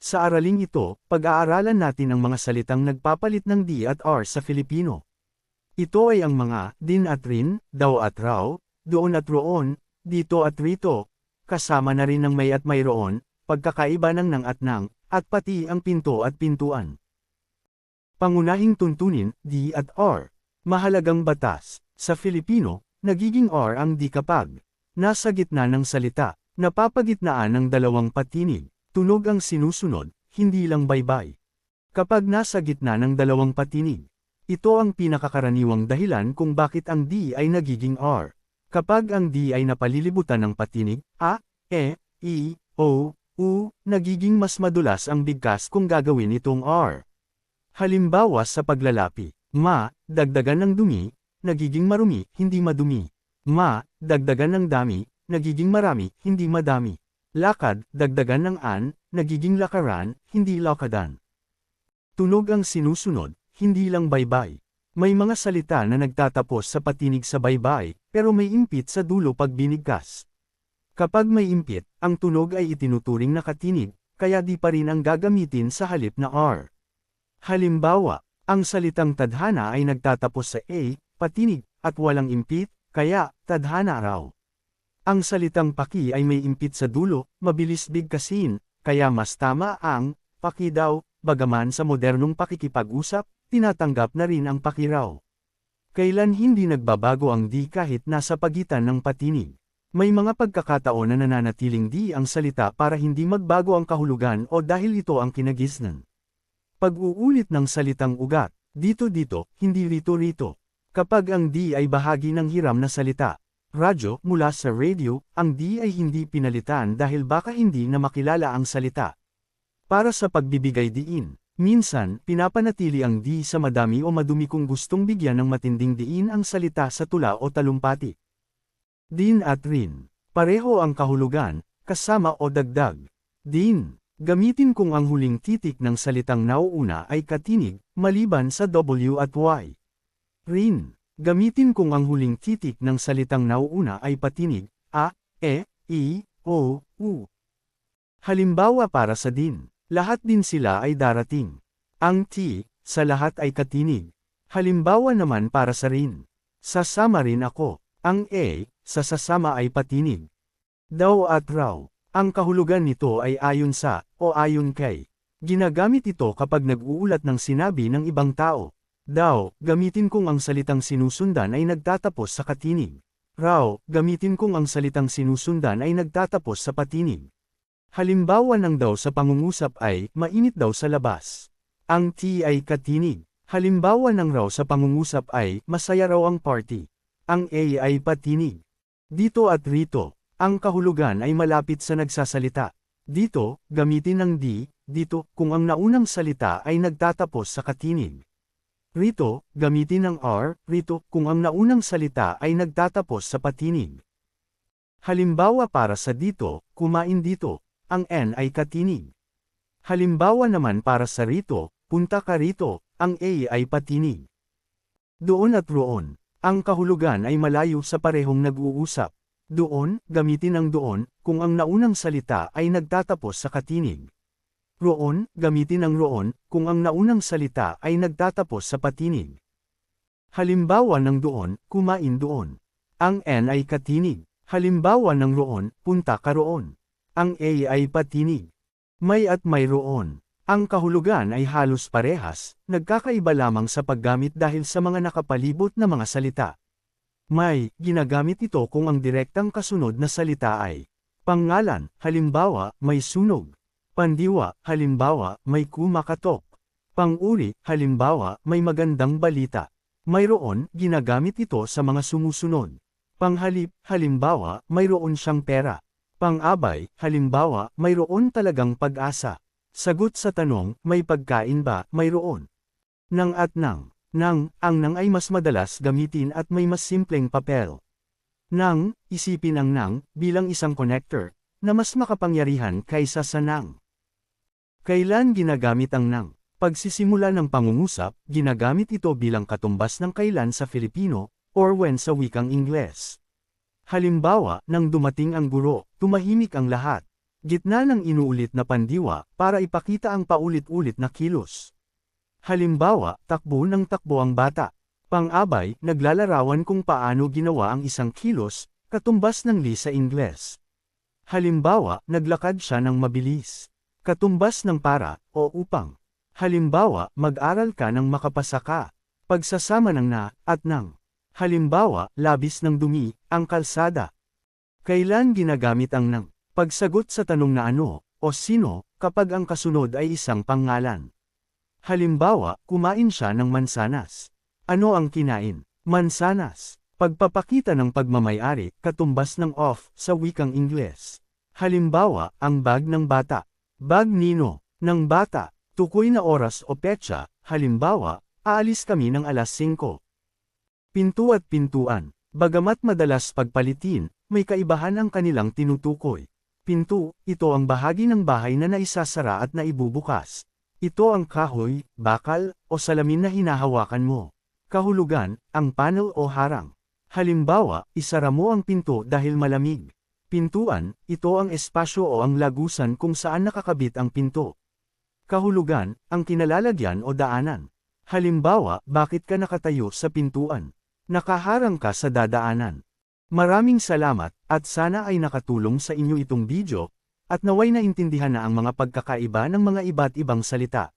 Sa araling ito, pag-aaralan natin ang mga salitang nagpapalit ng di at r sa Filipino. Ito ay ang mga din at rin, daw at raw, doon at roon, dito at rito, kasama na rin ng may at mayroon, pagkakaiba ng nang at pati ang pinto at pintuan. Pangunahing tuntunin, di at r. Mahalagang batas. Sa Filipino, nagiging r ang di kapag nasa gitna ng salita, napapagitnaan ng dalawang patinig. Tunog ang sinusunod, hindi lang baybay. Kapag nasa gitna ng dalawang patinig, ito ang pinakakaraniwang dahilan kung bakit ang di ay nagiging r. Kapag ang di ay napalilibutan ng patinig, a, e, i, o, u, nagiging mas madulas ang bigkas kung gagawin itong r. Halimbawa sa paglalapi, ma, dagdagan ng dumi, nagiging marumi, hindi madumi. Ma, dagdagan ng dami, nagiging marami, hindi madami. Lakad, dagdagan ng an, nagiging lakaran, hindi lakadan. Tunog ang sinusunod, hindi lang baybay. May mga salita na nagtatapos sa patinig sa baybay, pero may impit sa dulo pag binigkas. Kapag may impit, ang tunog ay itinuturing na katinig, kaya di pa rin ang gagamitin sa halip na r. Halimbawa, ang salitang tadhana ay nagtatapos sa a, patinig, at walang impit, kaya, tadhana raw. Ang salitang paki ay may impit sa dulo, mabilis bigkasin, kaya mas tama ang paki daw, bagaman sa modernong pakikipag-usap, tinatanggap na rin ang paki raw. Kailan hindi nagbabago ang di kahit nasa pagitan ng patinig? May mga pagkakataon na nananatiling di ang salita para hindi magbago ang kahulugan o dahil ito ang kinagisnan. Pag-uulit ng salitang ugat, dito-dito, hindi rito-rito. Kapag ang di ay bahagi ng hiram na salita, radyo, mula sa radio, ang di ay hindi pinalitan dahil baka hindi na makilala ang salita. Para sa pagbibigay diin, minsan, pinapanatili ang di sa madami o madumi kung gustong bigyan ng matinding diin ang salita sa tula o talumpati. Din at rin. Pareho ang kahulugan, kasama o dagdag. Din. Gamitin kung ang huling titik ng salitang nauuna ay katinig, maliban sa W at Y. Rin. Gamitin kung ang huling titik ng salitang nauuna ay patinig, a, e, i, o, u. Halimbawa para sa din, lahat din sila ay darating. Ang ti, sa lahat ay katinig. Halimbawa naman para sa rin, sasama rin ako. Ang e, sa sasama ay patinig. Daw at raw, ang kahulugan nito ay ayon sa, o ayon kay. Ginagamit ito kapag nag-uulat ng sinabi ng ibang tao. Daw, gamitin kung ang salitang sinusundan ay nagtatapos sa katinig. Raw, gamitin kung ang salitang sinusundan ay nagtatapos sa patinig. Halimbawa ng daw sa pangungusap ay, mainit daw sa labas. Ang ti ay katinig. Halimbawa ng raw sa pangungusap ay, masaya raw ang party. Ang a ay patinig. Dito at rito, ang kahulugan ay malapit sa nagsasalita. Dito, gamitin ng di, dito, kung ang naunang salita ay nagtatapos sa katinig. Rito, gamitin ng r, rito, kung ang naunang salita ay nagtatapos sa patinig. Halimbawa para sa dito, kumain dito, ang n ay katinig. Halimbawa naman para sa rito, punta ka rito, ang a ay patinig. Doon at roon, ang kahulugan ay malayo sa parehong nag-uusap. Doon, gamitin ang doon, kung ang naunang salita ay nagtatapos sa katinig. Roon, gamitin ang roon, kung ang naunang salita ay nagtatapos sa patinig. Halimbawa ng doon, kumain doon. Ang n ay katinig. Halimbawa ng roon, punta ka roon. Ang a ay patinig. May at mayroon. Ang kahulugan ay halos parehas, nagkakaiba lamang sa paggamit dahil sa mga nakapalibot na mga salita. May, ginagamit ito kung ang direktang kasunod na salita ay pangalan, halimbawa, may sunog. Pandiwa, halimbawa, may kumakatok. Pang-uri, halimbawa, may magandang balita. Mayroon, ginagamit ito sa mga sumusunod. Panghalip, halimbawa, mayroon siyang pera. Pang-abay, halimbawa, mayroon talagang pag-asa. Sagot sa tanong, may pagkain ba, mayroon. Nang at nang. Nang, ang nang ay mas madalas gamitin at may mas simpleng papel. Nang, isipin ang nang, bilang isang connector, na mas makapangyarihan kaysa sa nang. Kailan ginagamit ang nang? Pagsisimula ng pangungusap, ginagamit ito bilang katumbas ng kailan sa Filipino, or when sa wikang Ingles. Halimbawa, nang dumating ang guro, tumahimik ang lahat. Gitna ng inuulit na pandiwa, para ipakita ang paulit-ulit na kilos. Halimbawa, takbo ng takbo ang bata. Pang-abay, naglalarawan kung paano ginawa ang isang kilos, katumbas ng li sa Ingles. Halimbawa, naglakad siya ng mabilis. Katumbas ng para, o upang. Halimbawa, mag-aral ka ng makapasa ka. Pagsasama ng na, at ng. Halimbawa, labis ng dumi, ang kalsada. Kailan ginagamit ang ng? Pagsagot sa tanong na ano, o sino, kapag ang kasunod ay isang pangalan. Halimbawa, kumain siya ng mansanas. Ano ang kinain? Mansanas. Pagpapakita ng pagmamayari, katumbas ng of, sa wikang Ingles. Halimbawa, ang bag ng bata. Bag nino, ng bata. Tukoy na oras o petsa, halimbawa, aalis kami ng alas 5. Pinto at pintuan. Bagamat madalas pagpalitin, may kaibahan ang kanilang tinutukoy. Pinto, ito ang bahagi ng bahay na naisasara at naibubukas. Ito ang kahoy, bakal, o salamin na hinahawakan mo. Kahulugan, ang panel o harang. Halimbawa, isara mo ang pinto dahil malamig. Pintuan, ito ang espasyo o ang lagusan kung saan nakakabit ang pinto. Kahulugan, ang kinalalagyan o daanan. Halimbawa, bakit ka nakatayo sa pintuan? Nakaharang ka sa dadaanan. Maraming salamat, at sana ay nakatulong sa inyo itong video, at naway naintindihan na ang mga pagkakaiba ng mga iba't ibang salita.